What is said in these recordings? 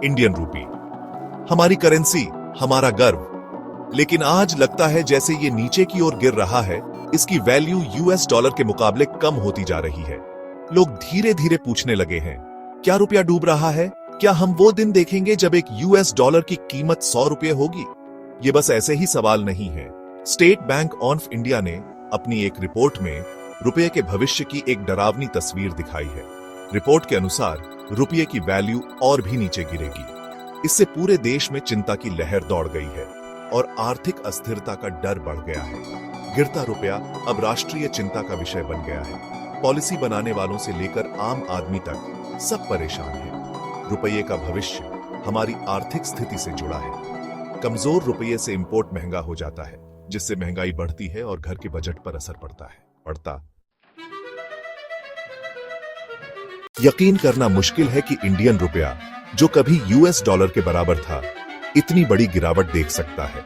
Indian rupee, हमारी currency, हमारा गर्व। लेकिन आज लगता है जैसे ये नीचे की ओर गिर रहा है। इसकी वैल्यू यूएस डॉलर के मुकाबले कम होती जा रही है। लोग धीरे धीरे पूछने लगे हैं, क्या रुपया डूब रहा है? क्या हम वो दिन देखेंगे जब एक यूएस डॉलर की कीमत 100 रुपये होगी? ये बस ऐसे ही सवाल नहीं है। स्टेट बैंक ऑफ इंडिया ने अपनी एक रिपोर्ट में रुपये के भविष्य की एक डरावनी तस्वीर दिखाई है। रिपोर्ट के अनुसार रुपये की वैल्यू और भी नीचे गिरेगी। इससे पूरे देश में चिंता की लहर दौड़ गई है और आर्थिक अस्थिरता का डर बढ़ गया है। गिरता रुपया अब राष्ट्रीय चिंता का विषय बन गया है। पॉलिसी बनाने वालों से लेकर आम आदमी तक सब परेशान हैं। रुपये का भविष्य हमारी आर्थिक स्थिति से जुड़ा है। कमजोर रुपये से इंपोर्ट महंगा हो जाता है, जिससे महंगाई बढ़ती है और घर के बजट पर असर पड़ता है। यकीन करना मुश्किल है कि इंडियन रुपया, जो कभी यूएस डॉलर के बराबर था, इतनी बड़ी गिरावट देख सकता है।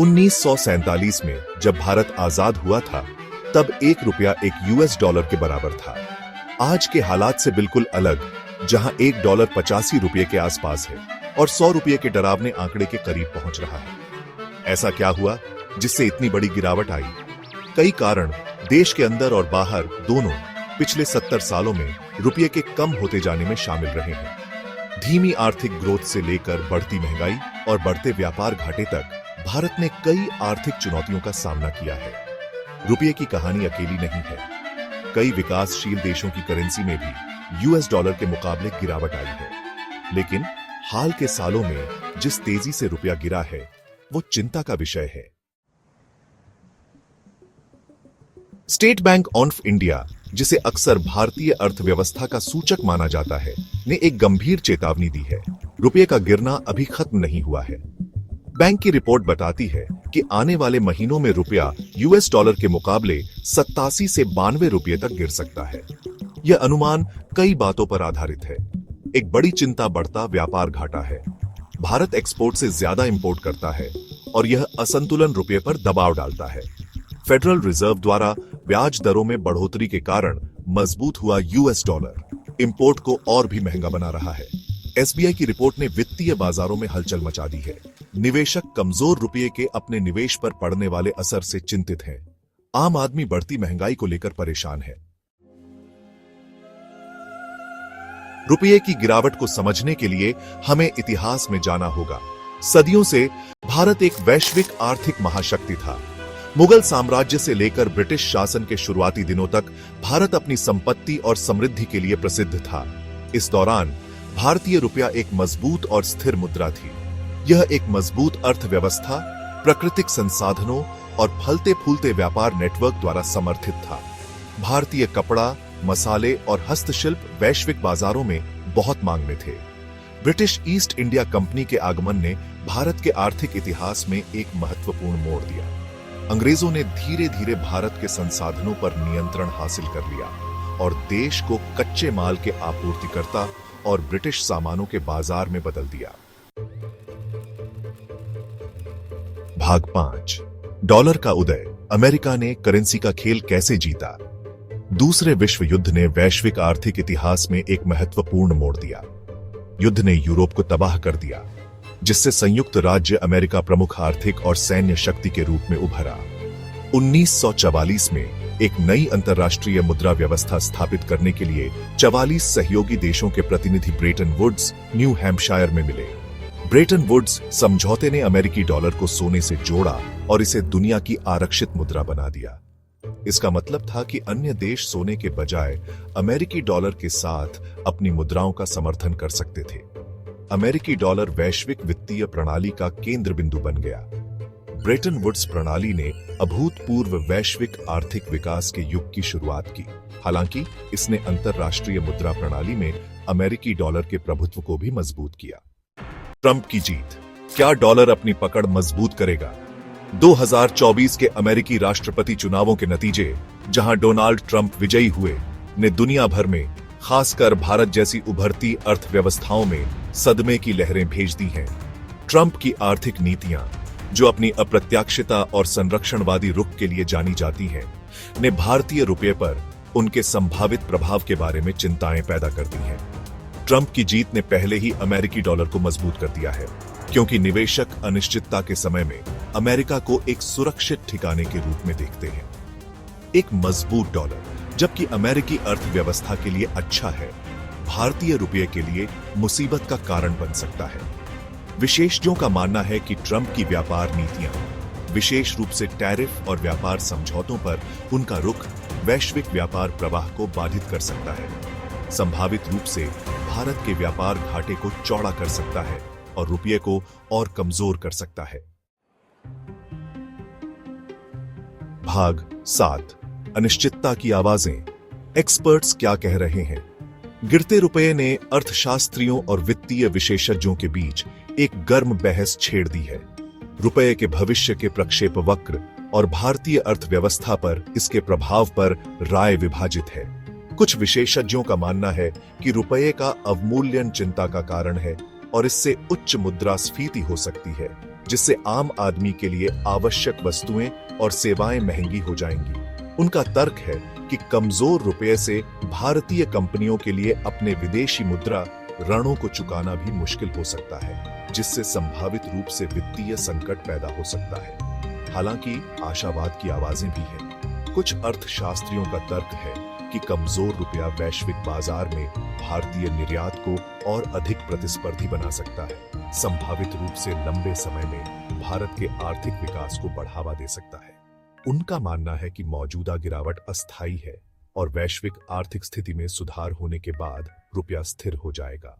1947 में जब भारत आजाद हुआ था, तब एक रुपया एक यूएस डॉलर के बराबर था। आज के हालात से बिल्कुल अलग, जहां एक डॉलर 85 रुपये के आसपास है और 100 रुपये के डरावने आंकड़े के करीब पहुंच रहा है। ऐसा क्या हुआ जिससे इतनी बड़ी गिरावट आई? कई कारण देश के अंदर और बाहर दोनों पिछले 70 सालों में रुपये के कम होते जाने में शामिल रहे हैं। धीमी आर्थिक ग्रोथ से लेकर बढ़ती महंगाई और बढ़ते व्यापार घाटे तक भारत ने कई आर्थिक चुनौतियों का सामना किया है। रुपये की कहानी अकेली नहीं है। कई विकासशील देशों की करेंसी में भी यूएस डॉलर के मुकाबले गिरावट आई है। लेकिन हाल के सालों में जिस तेजी से रुपया गिरा है, वो चिंता का विषय है। स्टेट बैंक ऑफ इंडिया, जिसे अक्सर भारतीय अर्थव्यवस्था का सूचक माना जाता है, ने एक गंभीर चेतावनी दी है। रुपये का गिरना अभी खत्म नहीं हुआ है। बैंक की रिपोर्ट बताती है कि आने वाले महीनों में रुपया यूएस डॉलर के मुकाबले 87 से 92 रुपये तक गिर सकता है। यह अनुमान कई बातों पर आधारित है। एक बड़ी चिंता बढ़ता व्यापार घाटा है। भारत एक्सपोर्ट से ज्यादा इंपोर्ट करता है और यह असंतुलन रुपये पर दबाव डालता है। फेडरल रिजर्व द्वारा ब्याज दरों में बढ़ोतरी के कारण मजबूत हुआ यूएस डॉलर इंपोर्ट को और भी महंगा बना रहा है। एसबीआई की रिपोर्ट ने वित्तीय बाजारों में हलचल मचा दी है। निवेशक कमजोर रुपये के अपने निवेश पर पड़ने वाले असर से चिंतित हैं। आम आदमी बढ़ती महंगाई को लेकर परेशान है। रुपये की गिरावट को समझने के लिए हमें इतिहास में जाना होगा। सदियों से भारत एक वैश्विक आर्थिक महाशक्ति था। मुगल साम्राज्य से लेकर ब्रिटिश शासन के शुरुआती दिनों तक भारत अपनी संपत्ति और समृद्धि के लिए प्रसिद्ध था। इस दौरान भारतीय रुपया एक मजबूत और स्थिर मुद्रा थी। यह एक मजबूत अर्थव्यवस्था, प्राकृतिक संसाधनों और फलते फूलते व्यापार नेटवर्क द्वारा समर्थित था। भारतीय कपड़ा, मसाले और हस्तशिल्प वैश्विक बाजारों में बहुत मांग में थे। ब्रिटिश ईस्ट इंडिया कंपनी के आगमन ने भारत के आर्थिक इतिहास में एक महत्वपूर्ण मोड़ दिया। अंग्रेजों ने धीरे धीरे भारत के संसाधनों पर नियंत्रण हासिल कर लिया और देश को कच्चे माल के आपूर्तिकर्ता और ब्रिटिश सामानों के बाजार में बदल दिया। भाग 5, डॉलर का उदय। अमेरिका ने करेंसी का खेल कैसे जीता? दूसरे विश्व युद्ध ने वैश्विक आर्थिक इतिहास में एक महत्वपूर्ण मोड़ दिया। युद्ध ने यूरोप को तबाह कर दिया, जिससे संयुक्त राज्य अमेरिका प्रमुख आर्थिक और सैन्य शक्ति के रूप में उभरा। 1944 में एक नई अंतर्राष्ट्रीय मुद्रा व्यवस्था स्थापित करने के लिए 44 सहयोगी देशों के प्रतिनिधि ब्रेटन वुड्स, न्यू हैम्पशायर में मिले। ब्रेटन वुड्स समझौते ने अमेरिकी डॉलर को सोने से जोड़ा और इसे दुनिया की आरक्षित मुद्रा बना दिया। इसका मतलब था कि अन्य देश सोने के बजाय अमेरिकी डॉलर के साथ अपनी मुद्राओं का समर्थन कर सकते थे। अमेरिकी डॉलर वैश्विक वित्तीय प्रणाली का केंद्र बिंदु बन गया। ब्रेटन वुड्स प्रणाली ने अभूतपूर्व वैश्विक आर्थिक विकास के युग की शुरुआत की। हालांकि इसने अंतरराष्ट्रीय मुद्रा प्रणाली में अमेरिकी डॉलर के प्रभुत्व को भी मजबूत किया। ट्रंप की जीत। क्या डॉलर अपनी पकड़ मजबूत करेगा? 2024 के अमेरिकी राष्ट्रपति चुनावों के नतीजे, जहां डोनाल्ड ट्रंप विजयी हुए, ने दुनिया भर में, खासकर भारत जैसी उभरती अर्थव्यवस्थाओं में सदमे की लहरें भेज दी हैं। ट्रंप की आर्थिक नीतियां, जो अपनी अप्रत्याशितता और संरक्षणवादी रुख के लिए जानी जाती हैं, ने भारतीय रुपये पर उनके संभावित प्रभाव के बारे में चिंताएं पैदा कर दी हैं। ट्रंप की जीत ने पहले ही अमेरिकी डॉलर को मजबूत कर दिया है, क्योंकि निवेशक अनिश्चितता के समय में अमेरिका को एक सुरक्षित ठिकाने के रूप में देखते हैं। एक मजबूत डॉलर, जबकि अमेरिकी अर्थव्यवस्था के लिए अच्छा है, भारतीय रुपये के लिए मुसीबत का कारण बन सकता है। विशेषज्ञों का मानना है कि ट्रंप की व्यापार नीतियां, विशेष रूप से टैरिफ और व्यापार समझौतों पर उनका रुख वैश्विक व्यापार प्रवाह को बाधित कर सकता है। संभावित रूप से भारत के व्यापार घाटे को चौड़ा कर सकता है और रुपये को और कमजोर कर सकता है। भाग 7, अनिश्चितता की आवाजें। एक्सपर्ट्स क्या कह रहे हैं? गिरते रुपये ने अर्थशास्त्रियों और वित्तीय विशेषज्ञों के बीच एक गर्म बहस छेड़ दी है। रुपये के भविष्य के प्रक्षेप वक्र और भारतीय अर्थव्यवस्था पर इसके प्रभाव पर राय विभाजित है। कुछ विशेषज्ञों का मानना है कि रुपये का अवमूल्यन चिंता का कारण है और इससे उच्च मुद्रास्फीति हो सकती है, जिससे आम आदमी के लिए आवश्यक वस्तुएं और सेवाएं महंगी हो जाएंगी। उनका तर्क है कि कमजोर रुपये से भारतीय कंपनियों के लिए अपने विदेशी मुद्रा ऋणों को चुकाना भी मुश्किल हो सकता है, जिससे संभावित रूप से वित्तीय संकट पैदा हो सकता है। हालांकि आशावाद की आवाजें भी हैं। कुछ अर्थशास्त्रियों का तर्क है कि कमजोर रुपया वैश्विक बाजार में भारतीय निर्यात को और अधिक प्रतिस्पर्धी बना सकता है। संभावित रूप से लंबे समय में भारत के आर्थिक विकास को बढ़ावा दे सकता है। उनका मानना है कि मौजूदा गिरावट अस्थायी है और वैश्विक आर्थिक स्थिति में सुधार होने के बाद रुपया स्थिर हो जाएगा।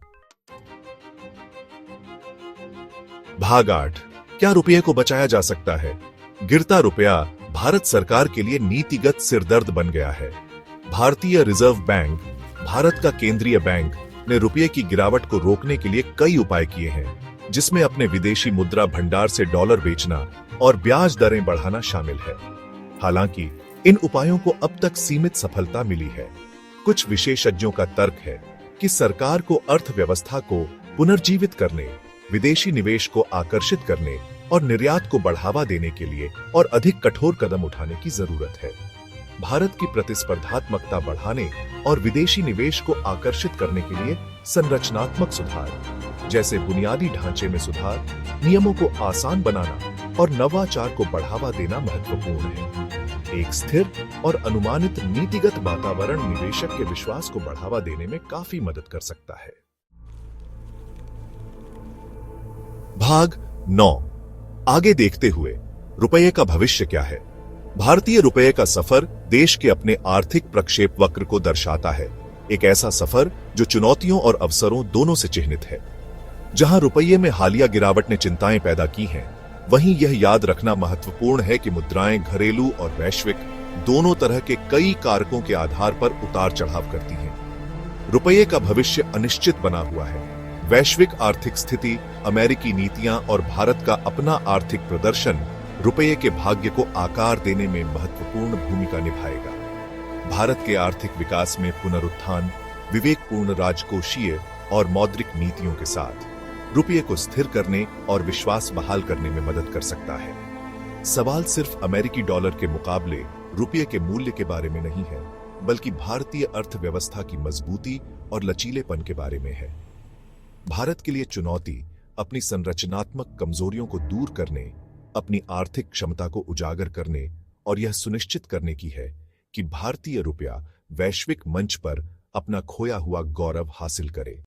भाग 8, क्या रुपये को बचाया जा सकता है? गिरता रुपया भारत सरकार के लिए नीतिगत सिरदर्द बन गया है। भारतीय रिजर्व बैंक, भारत का केंद्रीय बैंक, ने रुपये की गिरावट को रोकने के लिए कई उपाय किए हैं, जिसमें अपने विदेशी मुद्रा भंडार से डॉलर बेचना और ब्याज दरें बढ़ाना शामिल है। हालांकि इन उपायों को अब तक सीमित सफलता मिली है। कुछ विशेषज्ञों का तर्क है कि सरकार को अर्थव्यवस्था को पुनर्जीवित करने, विदेशी निवेश को आकर्षित करने और निर्यात को बढ़ावा देने के लिए और अधिक कठोर कदम उठाने की जरूरत है। भारत की प्रतिस्पर्धात्मकता बढ़ाने और विदेशी निवेश को आकर्षित करने के लिए संरचनात्मक सुधार, जैसे बुनियादी ढांचे में सुधार, नियमों को आसान बनाना और नवाचार को बढ़ावा देना महत्वपूर्ण है। एक स्थिर और अनुमानित नीतिगत वातावरण निवेशक के विश्वास को बढ़ावा देने में काफी मदद कर सकता है। भाग 9, आगे देखते हुए रुपये का भविष्य क्या है? भारतीय रुपये का सफर देश के अपने आर्थिक प्रक्षेप वक्र को दर्शाता है। एक ऐसा सफर जो चुनौतियों और अवसरों दोनों से चिह्नित है। जहां रुपये में हालिया गिरावट ने चिंताएं पैदा की हैं, वहीं यह याद रखना महत्वपूर्ण है कि मुद्राएं घरेलू और वैश्विक दोनों तरह के कई कारकों के आधार पर उतार चढ़ाव करती हैं। रुपये का भविष्य अनिश्चित बना हुआ है। वैश्विक आर्थिक स्थिति, अमेरिकी नीतियां और भारत का अपना आर्थिक प्रदर्शन रुपये के भाग्य को आकार देने में महत्वपूर्ण भूमिका निभाएगा। भारत के आर्थिक विकास में पुनरुत्थान, विवेकपूर्ण राजकोषीय और मौद्रिक नीतियों के साथ रुपये को स्थिर करने और विश्वास बहाल करने में मदद कर सकता है। सवाल सिर्फ अमेरिकी डॉलर के मुकाबले रुपये के मूल्य के बारे में नहीं है, बल्कि भारतीय अर्थव्यवस्था की मजबूती और लचीलेपन के बारे में है। भारत के लिए चुनौती अपनी संरचनात्मक कमजोरियों को दूर करने, अपनी आर्थिक क्षमता को उजागर करने और यह सुनिश्चित करने की है कि भारतीय रुपया वैश्विक मंच पर अपना खोया हुआ गौरव हासिल करे।